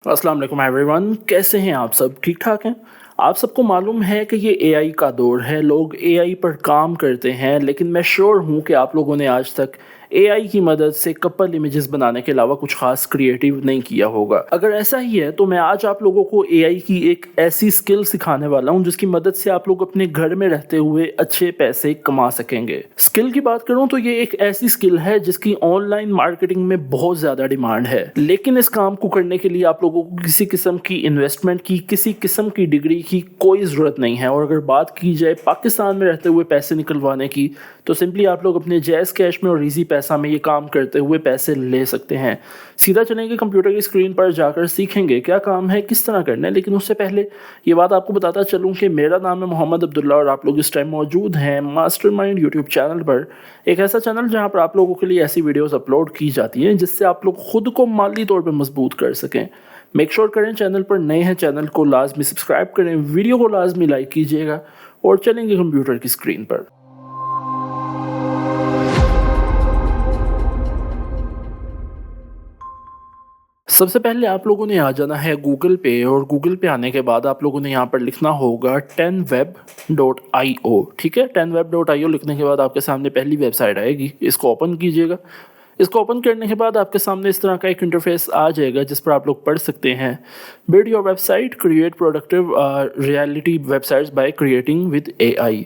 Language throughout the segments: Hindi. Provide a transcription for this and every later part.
अस्सलाम वालेकुम एवरीवन, कैसे हैं आप सब? ठीक ठाक हैं? आप सबको मालूम है कि ये एआई का दौर है, लोग एआई पर काम करते हैं, लेकिन मैं श्योर हूँ कि आप लोगों ने आज तक एआई की मदद से कपल इमेजेस बनाने के अलावा कुछ खास क्रिएटिव नहीं किया होगा। अगर ऐसा ही है तो मैं आज आप लोगों को एआई की एक ऐसी स्किल सिखाने वाला हूँ जिसकी मदद से आप लोग अपने घर में रहते हुए अच्छे पैसे कमा सकेंगे। स्किल की बात करूँ तो ये एक ऐसी स्किल है जिसकी ऑनलाइन मार्केटिंग में बहुत ज़्यादा डिमांड है, लेकिन इस काम को करने के लिए आप लोगों को किसी किस्म की इन्वेस्टमेंट की, किसी किस्म की डिग्री की कोई ज़रूरत नहीं है। और अगर बात की जाए पाकिस्तान में रहते हुए पैसे निकलवाने की, तो सिंपली आप लोग अपने जैज़ कैश में और इजी पैसा में ये काम करते हुए पैसे ले सकते हैं। सीधा चलेंगे कंप्यूटर की स्क्रीन पर जाकर सीखेंगे क्या काम है, किस तरह करना है। लेकिन उससे पहले ये बात आपको बताता चलूँ कि मेरा नाम है मोहम्मद अब्दुल्ला और आप लोग इस टाइम मौजूद हैं मास्टरमाइंड यूट्यूब चैनल पर। एक ऐसा चैनल जहाँ पर आप लोगों के लिए ऐसी वीडियोस अपलोड की जाती हैं जिससे आप लोग खुद को माली तौर पर मजबूत कर सकें। मेक श्योर करें चैनल पर नए हैं, चैनल को लाजमी सब्सक्राइब करें, वीडियो को लाजमी लाइक कीजिएगा और चलेंगे कंप्यूटर की स्क्रीन पर। सबसे पहले आप लोगों ने आ जाना है गूगल पे और गूगल पे आने के बाद आप लोगों ने यहाँ पर लिखना होगा 10web.io। ठीक है, 10web.io लिखने के बाद आपके सामने पहली वेबसाइट आएगी, इसको ओपन कीजिएगा। इसको ओपन करने के बाद आपके सामने इस तरह का एक इंटरफेस आ जाएगा जिस पर आप लोग पढ़ सकते हैं build your website, create productive reality websites by creating with AI.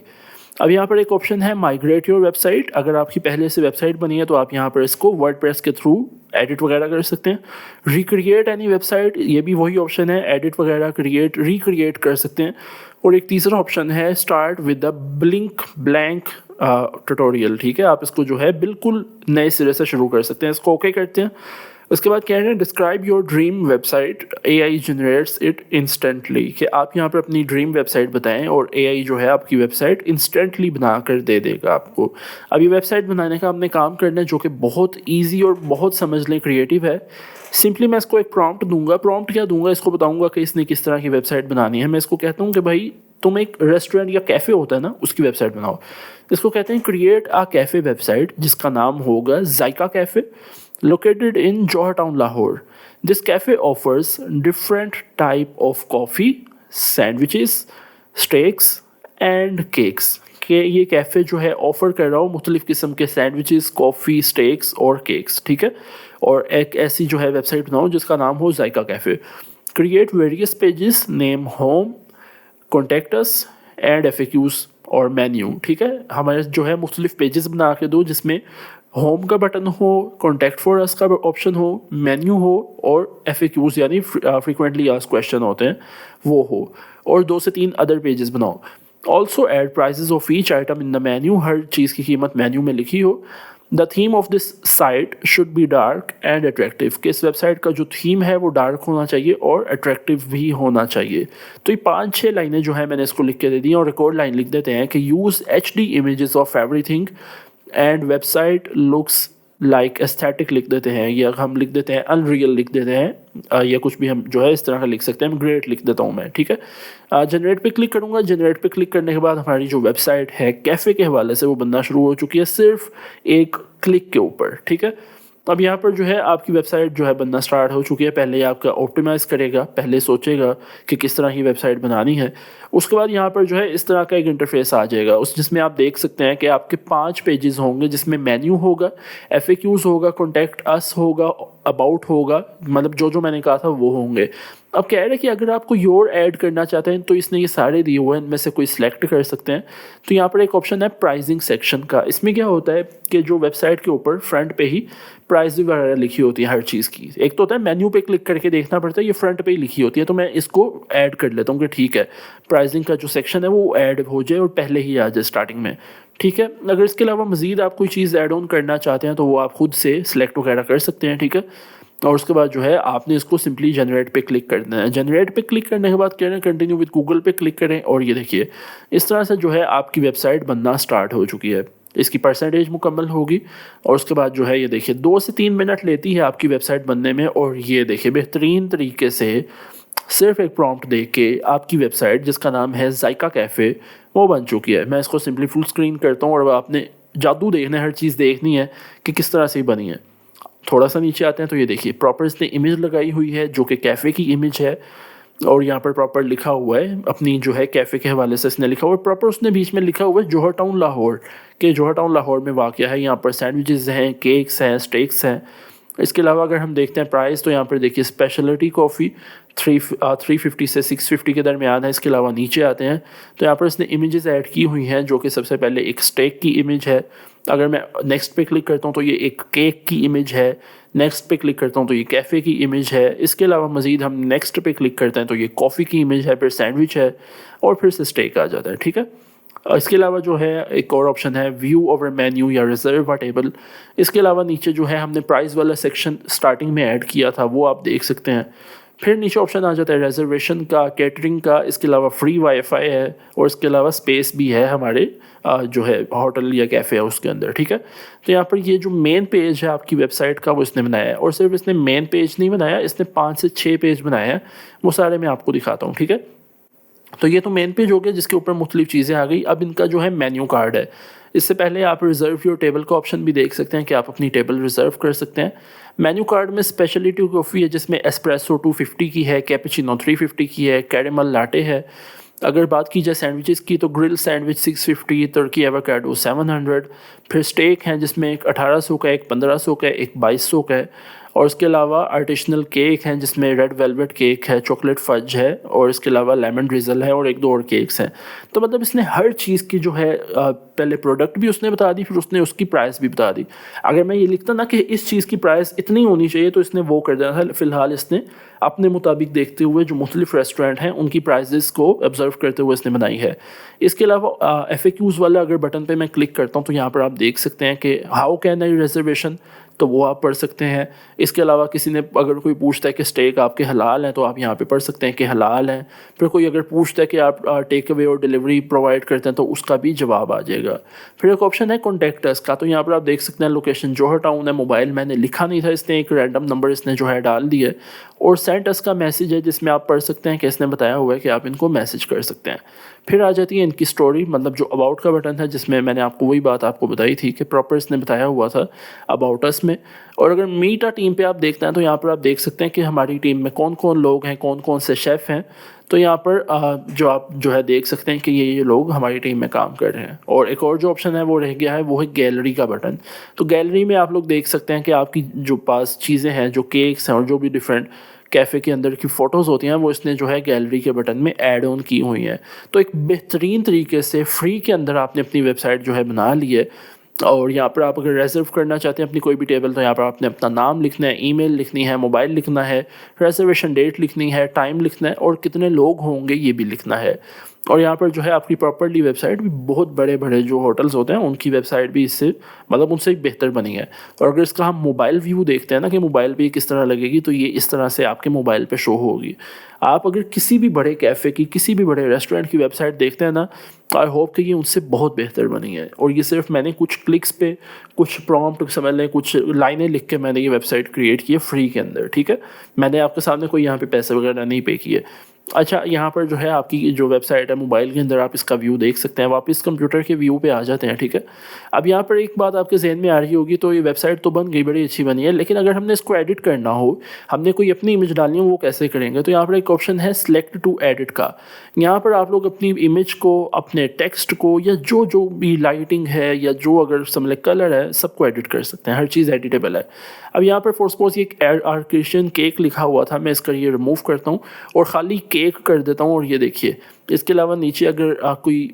अब यहाँ पर एक ऑप्शन है माइग्रेट योर वेबसाइट। अगर आपकी पहले से वेबसाइट बनी है तो आप यहाँ पर इसको वर्डप्रेस के थ्रू एडिट वगैरह कर सकते हैं। रिक्रिएट एनी वेबसाइट, ये भी वही ऑप्शन है, एडिट वगैरह क्रिएट रिक्रिएट कर सकते हैं। और एक तीसरा ऑप्शन है start with the blank tutorial. ठीक है, आप इसको जो है बिल्कुल नए सिरे से शुरू कर सकते हैं। इसको ओके करते हैं। उसके बाद कह रहे हैं describe your dream website, AI generates it instantly, कि आप यहाँ पर अपनी ड्रीम वेबसाइट बताएं और एआई जो है आपकी वेबसाइट इंस्टेंटली बना कर दे देगा आपको। अब ये वेबसाइट बनाने का हमने काम करना है जो कि बहुत ईजी और बहुत समझ लें क्रिएटिव है। सिंपली मैं इसको एक प्रॉम्प्ट दूंगा। प्रॉम्प्ट क्या दूंगा, इसको बताऊंगा कि इसने किस तरह की वेबसाइट बनानी है। मैं इसको कहता हूँ कि भाई तुम एक रेस्टोरेंट या कैफ़े होता है ना, उसकी वेबसाइट बनाओ। इसको कहते हैं क्रिएट आ कैफ़े वेबसाइट जिसका नाम होगा जायका cafe, located in Johar Lahore. This cafe offers different type of coffee, sandwiches, steaks and cakes. कि ये कैफ़े जो है ऑफ़र कर रहा हूँ मुख्तलिफ़ किस्म के सैंडविचेस, कॉफ़ी, स्टेक्स और केक्स। ठीक है, और एक ऐसी जो है वेबसाइट बनाओ जिसका नाम हो Zaika cafe. Create various pages, name home, contact us and FAQs और मेन्यू। ठीक है, हमारे जो है मुख्तलिफ़ पेजेस बना के दो जिसमें होम का बटन हो, कॉन्टैक्ट फॉर अस का ऑप्शन हो, मेन्यू हो और FAQs यानी फ्रीक्वेंटली आस्क्ड क्वेश्चन होते हैं वो हो, और 2 से 3 अदर पेजेस बनाओ। Also add prices of each item in the menu, हर चीज़ की कीमत मेन्यू में लिखी हो। The theme of this site should be dark and attractive, कि इस वेबसाइट का जो थीम है वो डार्क होना चाहिए और अट्रैक्टिव भी होना चाहिए। तो ये 5-6 लाइनें जो है मैंने इसको लिख के दे दी और रिकॉर्ड लाइन लिख देते हैं कि use HD images of everything and website looks like aesthetic लिख देते हैं, या हम लिख देते हैं अनरियल लिख देते हैं, या कुछ भी हम जो है इस तरह का लिख सकते हैं। ग्रेट लिख देता हूँ मैं। ठीक है, जनरेट पे क्लिक करूँगा। जनरेट पे क्लिक करने के बाद हमारी जो वेबसाइट है कैफ़े के हवाले से वो बनना शुरू हो चुकी है सिर्फ एक क्लिक के ऊपर। ठीक है, अब यहाँ पर जो है आपकी वेबसाइट जो है बनना स्टार्ट हो चुकी है। पहले आपका ऑप्टिमाइज़ करेगा, पहले सोचेगा कि किस तरह की वेबसाइट बनानी है। उसके बाद यहाँ पर जो है इस तरह का एक इंटरफेस आ जाएगा जिसमें आप देख सकते हैं कि आपके 5 पेजेस होंगे जिसमें मेन्यू होगा, FAQs होगा, कॉन्टैक्ट अस होगा, अबाउट होगा, मतलब जो जो मैंने कहा था वो होंगे। अब कह रहे हैं कि अगर आपको योर ऐड करना चाहते हैं तो इसने ये सारे दिए हुए हैं, इनमें से कोई सिलेक्ट कर सकते हैं। तो यहाँ पर एक ऑप्शन है प्राइसिंग सेक्शन का। इसमें क्या होता है कि जो वेबसाइट के ऊपर फ्रंट पे ही प्राइस वगैरह लिखी होती है हर चीज़ की। एक तो होता है मेन्यू पे क्लिक करके देखना पड़ता है, ये फ्रंट पे ही लिखी होती है। तो मैं इसको ऐड कर लेता हूँ कि ठीक है प्राइसिंग का जो सेक्शन है वो ऐड हो जाए और पहले ही आ जाए स्टार्टिंग में। ठीक है, अगर इसके अलावा मज़ीद आप कोई चीज़ ऐड ऑन करना चाहते हैं तो वो आप खुद से सिलेक्ट वगैरह कर सकते हैं। ठीक है, और उसके बाद जो है आपने इसको सिंपली जनरेट पे क्लिक कर देना है। जनरेट पे क्लिक करने के बाद कह रहे हैं कंटिन्यू विद गूगल पे क्लिक करें, और ये देखिए इस तरह से जो है आपकी वेबसाइट बनना स्टार्ट हो चुकी है। इसकी परसेंटेज मुकम्मल होगी और उसके बाद जो है ये देखिए 2 से 3 मिनट लेती है आपकी वेबसाइट बनने में। और ये देखिए बेहतरीन तरीके से सिर्फ एक प्रॉम्प्ट दे के आपकी वेबसाइट जिसका नाम है जायका कैफ़े वो बन चुकी है। मैं इसको सिंपली फुल स्क्रीन करता हूँ और आपने जादू देखना है, हर चीज़ देखनी है कि किस तरह से बनी है। थोड़ा सा नीचे आते हैं तो ये देखिए प्रॉपर इसने इमेज लगाई हुई है जो कि कैफ़े की इमेज है, और यहाँ पर प्रॉपर लिखा हुआ है अपनी जो है कैफ़े के हवाले से इसने लिखा हुआ है। प्रॉपर उसने बीच में लिखा हुआ है जौहर टाउन लाहौर, के जौहर टाउन लाहौर में वाक़या है। यहाँ पर सैंडविचेज़ हैं, केक्स हैं, स्टेक्स हैं। इसके अलावा अगर हम देखते हैं प्राइस, तो यहाँ पर देखिए स्पेशलिटी कॉफ़ी 350 से 650 के दरमियान है। इसके अलावा नीचे आते हैं तो यहाँ पर इसने इमेजेस ऐड की हुई हैं, जो कि सबसे पहले एक स्टेक की इमेज है। अगर मैं नेक्स्ट पे क्लिक करता हूँ तो ये एक केक की इमेज है। नेक्स्ट पे क्लिक करता हूँ तो ये कैफ़े की इमेज है। इसके अलावा मज़ीद हम नेक्स्ट पे क्लिक करते हैं तो ये कॉफ़ी की इमेज है, फिर सैंडविच है और फिर से स्टेक आ जाता है, ठीक है। इसके अलावा जो है एक और ऑप्शन है व्यू ओवर मेन्यू या रिजर्व अ टेबल। इसके अलावा नीचे जो है हमने प्राइस वाला सेक्शन स्टार्टिंग में ऐड किया था वो आप देख सकते हैं। फिर नीचे ऑप्शन आ जाता है रेजर्वेशन का, कैटरिंग का। इसके अलावा फ्री वाईफाई है और इसके अलावा स्पेस भी है हमारे जो है होटल या कैफ़े है उसके अंदर, ठीक है। तो यहाँ पर ये जो मेन पेज है आपकी वेबसाइट का वो इसने बनाया है, और सिर्फ इसने मेन पेज नहीं बनाया, इसने 5 से 6 पेज बनाए हैं। वो सारे मैं आपको दिखाता हूँ, ठीक है। तो ये तो मेन पेज हो गया जिसके ऊपर मुख्तलिफ चीज़ें आ गई। अब इनका जो है मेन्यू कार्ड है। इससे पहले आप रिज़र्व योर टेबल का ऑप्शन भी देख सकते हैं कि आप अपनी टेबल रिज़र्व कर सकते हैं। मेन्यू कार्ड में स्पेशलिटी कॉफ़ी है जिसमें एस्प्रेसो 250 की है, कैपेचिनो 350 की है, कैरेमल लाटे है। अगर बात की जाए सैंडविचेस की तो ग्रिल सैंडविच 650, तुर्की एवोकाडो 700। फिर स्टेक हैं जिसमें एक 1800 का, एक 1500 का, एक 2200 का है। और इसके अलावा आर्टिशनल केक हैं जिसमें रेड वेलवेट केक है, चॉकलेट फज है, और इसके अलावा लेमन ड्रिजल है और एक दो और केक्स हैं। तो मतलब इसने हर चीज़ की जो है पहले प्रोडक्ट भी उसने बता दी, फिर उसने उसकी प्राइस भी बता दी। अगर मैं ये लिखता ना कि इस चीज़ की प्राइस इतनी होनी चाहिए तो इसने वो कर देना था। फ़िलहाल इसने अपने मुताबिक देखते हुए जो मुख्तलिफ रेस्टोरेंट हैं उनकी प्राइजेस को ऑब्जर्व करते हुए इसने बनाई है। इसके अलावा FAQs वाला अगर बटन पे मैं क्लिक करता हूँ तो यहाँ पर आप देख सकते हैं कि हाउ कैन आई रिजर्वेशन, तो वो आप पढ़ सकते हैं। इसके अलावा किसी ने अगर कोई पूछता है कि स्टेक आपके हलाल हैं तो आप यहाँ पे पढ़ सकते हैं कि हलाल हैं। फिर कोई अगर पूछता है कि आप टेक अवे और डिलीवरी प्रोवाइड करते हैं तो उसका भी जवाब आ जाएगा। फिर एक ऑप्शन है कॉन्टैक्ट अस का, तो यहाँ पर आप देख सकते हैं लोकेशन जौहर टाउन है, मोबाइल मैंने लिखा नहीं था, इसने एक रैंडम नंबर इसने जो है डाल दिया है, और सेंड अस का मैसेज है जिसमें आप पढ़ सकते हैं कि इसने बताया हुआ है कि आप इनको मैसेज कर सकते हैं। फिर आ जाती है इनकी स्टोरी, मतलब जो अबाउट का बटन है जिसमें मैंने आपको वही बात आपको बताई थी कि प्रॉपर इसने बताया हुआ था अबाउट अस में। और अगर मीट अ टीम पे आप देखते हैं तो यहाँ पर आप देख सकते हैं कि हमारी टीम में कौन कौन लोग हैं, कौन कौन से शेफ़ हैं। तो यहाँ पर जो आप जो है देख सकते हैं कि ये लोग हमारी टीम में काम कर रहे हैं। और एक और जो ऑप्शन है वो रह गया है, वो है गैलरी का बटन। तो गैलरी में आप लोग देख सकते हैं कि आपकी जो पास चीज़ें हैं, जो केक्स हैं और जो भी डिफरेंट कैफ़े के अंदर की फ़ोटोज़ होती हैं वो इसने जो है गैलरी के बटन में ऐड ऑन की हुई हैं। तो एक बेहतरीन तरीके से फ्री के अंदर आपने अपनी वेबसाइट जो है बना ली है। और यहाँ पर आप अगर रिज़र्व करना चाहते हैं अपनी कोई भी टेबल, तो यहाँ पर आपने अपना नाम लिखना है, ईमेल लिखनी है, मोबाइल लिखना है, रिजर्वेशन डेट लिखनी है, टाइम लिखना है और कितने लोग होंगे ये भी लिखना है। और यहाँ पर जो है आपकी प्रॉपर्ली वेबसाइट भी बहुत बड़े बड़े जो होटल्स होते हैं उनकी वेबसाइट भी इससे मतलब उनसे बेहतर बनी है। और अगर इसका हम मोबाइल व्यू देखते हैं ना कि मोबाइल पे किस तरह लगेगी, तो ये इस तरह से आपके मोबाइल पे शो होगी। आप अगर किसी भी बड़े कैफ़े की, किसी भी बड़े रेस्टोरेंट की वेबसाइट देखते हैं ना, आई होप कि ये उनसे बहुत बेहतर बनी है। और ये सिर्फ मैंने कुछ क्लिक्स पे, कुछ प्रॉम्प्ट समझ लें, कुछ लाइनें लिख के मैंने ये वेबसाइट क्रिएट की है फ्री के अंदर, ठीक है। मैंने आपके सामने कोई यहाँ पे पैसे वगैरह नहीं पे किए। अच्छा, यहाँ पर जो है आपकी जो वेबसाइट है मोबाइल के अंदर आप इसका व्यू देख सकते हैं। वापस कंप्यूटर के व्यू पे आ जाते हैं, ठीक है। अब यहाँ पर एक बात आपके जहन में आ रही होगी, तो ये वेबसाइट तो बन गई, बड़ी अच्छी बनी है, लेकिन अगर हमने इसको एडिट करना हो, हमने कोई अपनी इमेज डालनी हो, वो कैसे करेंगे? तो यहाँ पर एक ऑप्शन है सिलेक्ट टू एडिट का। यहाँ पर आप लोग अपनी इमेज को, अपने टेक्स्ट को, या जो जो भी लाइटिंग है या जो अगर समझ कलर है, सबको एडिट कर सकते हैं। हर चीज़ एडिटेबल है। अब यहाँ पर फॉर सपोज ये एक आर्टिशियन केक लिखा हुआ था, मैं इसका ये रिमूव करता हूँ और ख़ाली केक कर देता हूँ। और ये देखिए, इसके अलावा नीचे अगर कोई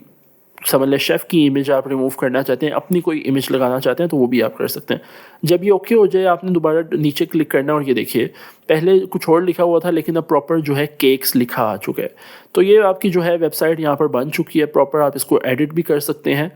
समझ लें शेफ़ की इमेज आप रिमूव करना चाहते हैं, अपनी कोई इमेज लगाना चाहते हैं, तो वो भी आप कर सकते हैं। जब ये ओके हो जाए आपने दोबारा नीचे क्लिक करना और ये देखिए पहले कुछ और लिखा हुआ था लेकिन अब प्रॉपर जो है केक्स लिखा आ चुका है। तो ये आपकी जो है वेबसाइट यहाँ पर बन चुकी है प्रॉपर, आप इसको एडिट भी कर सकते हैं।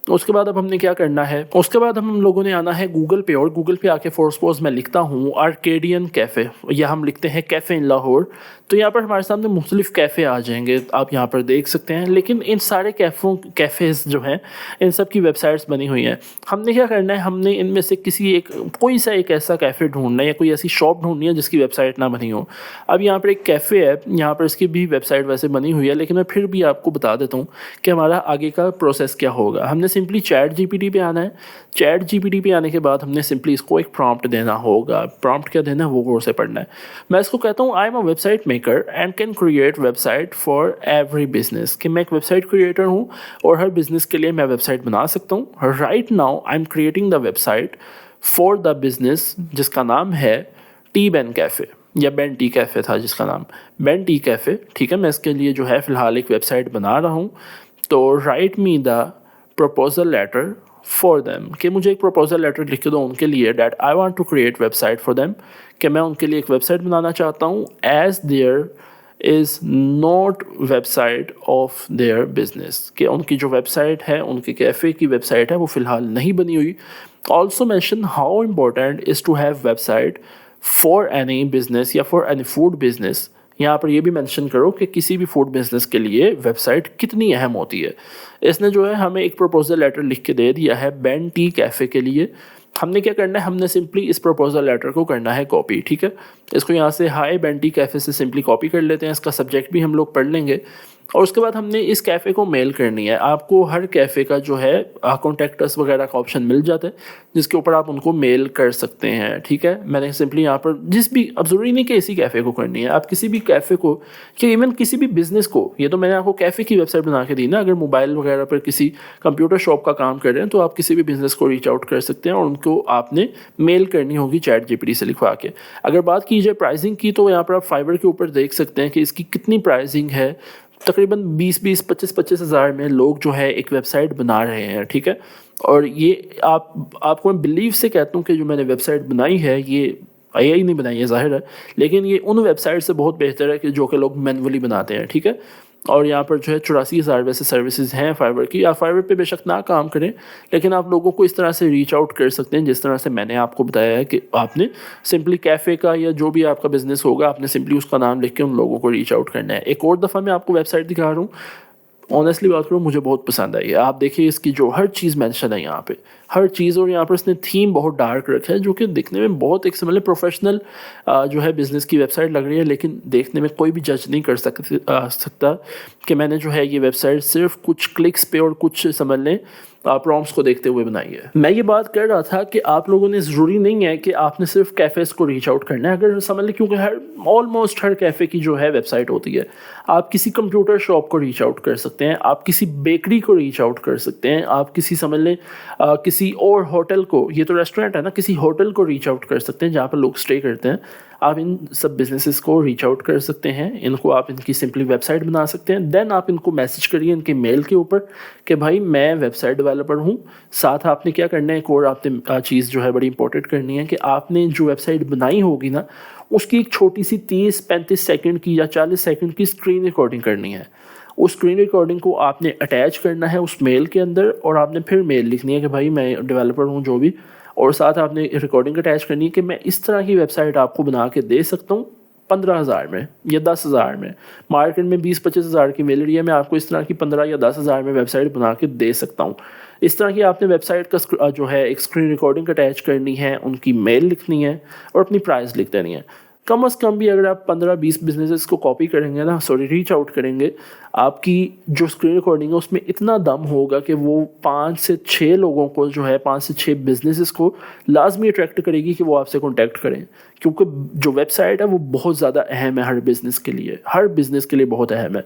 उसके बाद अब हमने क्या करना है, उसके बाद हम लोगों ने आना है गूगल पे, और गूगल पे आके फॉर सपोज मैं लिखता हूँ आर्केडियन कैफ़े, या हम लिखते हैं कैफ़े इन लाहौर। तो यहाँ पर हमारे सामने मुख्तलिफ कैफ़े आ जाएंगे, आप यहाँ पर देख सकते हैं। लेकिन इन सारे कैफ़ेज़ जो हैं इन सब की वेबसाइट्स बनी हुई हैं। हमने क्या करना है, हमने इनमें से किसी एक कोई सा एक ऐसा कैफ़े ढूंढना है या कोई ऐसी शॉप ढूंढनी है जिसकी वेबसाइट ना बनी हो। अब यहाँ पर एक कैफ़े है, यहाँ पर इसकी भी वेबसाइट वैसे बनी हुई है, लेकिन मैं फिर भी आपको बता देता हूँ कि हमारा आगे का प्रोसेस क्या होगा। हमने सिंपली चैट जीपीटी पे आना है। चैट जीपीटी पे आने के बाद हमने सिंपली इसको एक प्रॉम्प्ट देना होगा। प्रॉम्प्ट क्या देना है वो गौर से पढ़ना है। मैं इसको कहता हूँ I am a website maker and can create website for every business, कि मैं एक वेबसाइट क्रिएटर हूँ और हर बिजनेस के लिए मैं वेबसाइट बना सकता हूँ। Right now I am creating the website for the business जिसका नाम है टी बैन कैफ़े, या बैन टी कैफ़े था जिसका नाम, बैन टी कैफ़े। ठीक है, मैं इसके लिए जो है फ़िलहाल एक वेबसाइट बना रहा हूँ। तो write me the proposal letter for them, कि मुझे एक प्रपोजल लेटर लिख के दो उनके लिए, that I want to create website for them, कि मैं उनके लिए एक वेबसाइट बनाना चाहता हूँ as there is not website of their business, कि उनकी जो वेबसाइट है, उनके कैफ़े की वेबसाइट है, वो फ़िलहाल नहीं बनी हुई। Also mention how important is to have website for any business या फॉर एनी फूड बिजनेस। यहाँ पर ये भी मेंशन करो कि किसी भी फूड बिजनेस के लिए वेबसाइट कितनी अहम होती है। इसने जो है हमें एक प्रपोजल लेटर लिख के दे दिया है बैन टी कैफ़े के लिए। हमने क्या करना है, हमने सिंपली इस प्रपोजल लेटर को करना है कॉपी। ठीक है, इसको यहाँ से हाई बैन टी कैफ़े से सिंपली कॉपी कर लेते हैं। इसका सब्जेक्ट भी हम लोग पढ़ लेंगे और उसके बाद हमने इस कैफ़े को मेल करनी है। आपको हर कैफ़े का जो है कॉन्टैक्ट अस वगैरह का ऑप्शन मिल जाता है जिसके ऊपर आप उनको मेल कर सकते हैं। ठीक है, मैंने सिंपली यहाँ पर जिस भी, अब ज़रूरी नहीं कि इसी कैफ़े को करनी है, आप किसी भी कैफ़े को या इवन किसी भी बिज़नेस को, ये तो मैंने आपको कैफ़े की वेबसाइट बना के दी ना, अगर मोबाइल वगैरह पर किसी कंप्यूटर शॉप का काम कर रहे हैं तो आप किसी भी बिज़नेस को रीच आउट कर सकते हैं और उनको आपने मेल करनी होगी चैट जीपीटी से लिखवा के। अगर बात की जाए प्राइसिंग की, तो यहाँ पर आप फाइवर के ऊपर देख सकते हैं कि इसकी कितनी प्राइसिंग है। तकरीबन 20-20, 25-25 हज़ार में लोग जो है एक वेबसाइट बना रहे हैं। ठीक है, और ये आपको मैं बिलीव से कहता हूँ कि जो मैंने वेबसाइट बनाई है ये AI नहीं बनाई है ज़ाहिर है, लेकिन ये उन वेबसाइट से बहुत बेहतर है कि जो कि लोग मैनुअली बनाते हैं। ठीक है, और यहाँ पर जो है 84,000 वैसे सर्विसेज हैं फाइवर की। आप फाइवर पे बेशक ना काम करें, लेकिन आप लोगों को इस तरह से रीच आउट कर सकते हैं जिस तरह से मैंने आपको बताया है कि आपने सिंपली कैफ़े का या जो भी आपका बिज़नेस होगा, आपने सिंपली उसका नाम लिख के उन लोगों को रीच आउट करना है। एक और दफ़ा मैं आपको वेबसाइट दिखा रहा हूँ, ऑनेस्टली बात करूँ मुझे बहुत पसंद आई है। आप देखिए इसकी जो हर चीज़ मेंशन है यहाँ पे, हर चीज़, और यहाँ पर इसने थीम बहुत डार्क रखा है जो कि दिखने में बहुत एक समझ लें प्रोफेशनल जो है बिज़नेस की वेबसाइट लग रही है, लेकिन देखने में कोई भी जज नहीं कर सकता कि मैंने जो है ये वेबसाइट सिर्फ कुछ क्लिक्स पे और कुछ समझ लें प्रॉम्प्ट्स को देखते हुए बनाई है। मैं ये बात कर रहा था कि आप लोगों ने, ज़रूरी नहीं है कि आपने सिर्फ कैफ़ेज़ को रीच आउट करना है। अगर समझ लें, क्योंकि ऑलमोस्ट हर कैफ़े की जो है वेबसाइट होती है, आप किसी कंप्यूटर शॉप को रीच आउट कर सकते हैं, आप किसी बेकरी को रीच आउट कर सकते हैं, आप किसी समझ लें किसी और होटल को, ये तो रेस्टोरेंट है ना, किसी होटल को रीच आउट कर सकते हैं जहाँ पर लोग स्टे करते हैं। आप इन सब बिजनेसेस को रीच आउट कर सकते हैं, इनको आप इनकी सिंपली वेबसाइट बना सकते हैं। देन आप इनको मैसेज करिए इनके मेल के ऊपर कि भाई मैं वेबसाइट डेवलपर हूँ। साथ आपने क्या करना है, एक और आपने चीज़ जो है बड़ी इंपॉर्टेंट करनी है कि आपने जो वेबसाइट बनाई होगी ना, उसकी एक छोटी सी 30-35 सेकंड की या 40 सेकंड की स्क्रीन रिकॉर्डिंग करनी है। उस स्क्रीन रिकॉर्डिंग को आपने अटैच करना है उस मेल के अंदर, और आपने फिर मेल लिखनी है कि भाई मैं डेवलपर हूँ जो भी, और साथ आपने रिकॉर्डिंग अटैच करनी है कि मैं इस तरह की वेबसाइट आपको बना के दे सकता हूँ 15,000 में या 10,000 में। मार्केट में 20-25 हज़ार की मिल रही है, मैं आपको इस तरह की 15 या 10,000 में वेबसाइट बना के दे सकता हूँ। इस तरह की आपने वेबसाइट का जो है एक स्क्रीन रिकॉर्डिंग अटैच करनी है, उनकी मेल लिखनी है और अपनी प्राइस लिख देनी है। कम से कम भी अगर आप 15-20 बिजनेसेस को कॉपी करेंगे ना, रीच आउट करेंगे, आपकी जो स्क्रीन रिकॉर्डिंग है उसमें इतना दम होगा कि वो 5 से 6 लोगों को जो है, 5 से 6 बिजनेसेस को लाजमी अट्रैक्ट करेगी कि वो आपसे कॉन्टैक्ट करें। क्योंकि जो वेबसाइट है वो बहुत ज़्यादा अहम है हर बिज़नेस के लिए, हर बिज़नेस के लिए बहुत अहम है।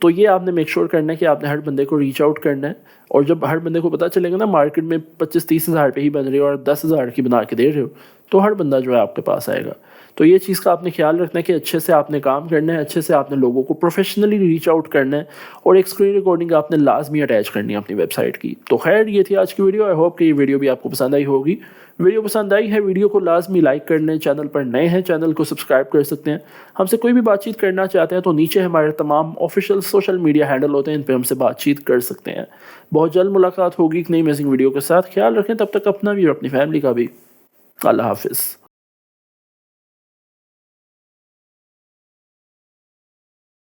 तो ये आपने मेक श्योर करना है कि आपने हर बंदे को रीच आउट करना है, और जब हर बंदे को पता चलेगा ना मार्केट में 25-30 हज़ार पे ही बन रही हो और 10,000 की बना के दे रहे हो, तो हर बंदा जो है आपके पास आएगा। तो ये चीज़ का आपने ख्याल रखना है कि अच्छे से आपने काम करना है, अच्छे से आपने लोगों को प्रोफेशनली रीच आउट करना है, और एक स्क्रीन रिकॉर्डिंग आपने लाजमी अटैच करनी है अपनी वेबसाइट की। तो खैर ये थी आज की वीडियो। आई होप कि ये वीडियो भी आपको पसंद आई होगी। वीडियो पसंद आई है, वीडियो को लाजमी लाइक कर लें। चैनल पर नए हैं, चैनल को सब्सक्राइब कर सकते हैं। हमसे कोई भी बातचीत करना चाहते हैं तो नीचे हमारे तमाम ऑफिशियल सोशल मीडिया हैंडल होते हैं, इन पर हमसे बातचीत कर सकते हैं। बहुत जल्द मुलाकात होगी एक नई अमेजिंग वीडियो के साथ। ख्याल रखें, तब तक अपना भी और अपनी फैमिली का भी। अल्लाह हाफिज़।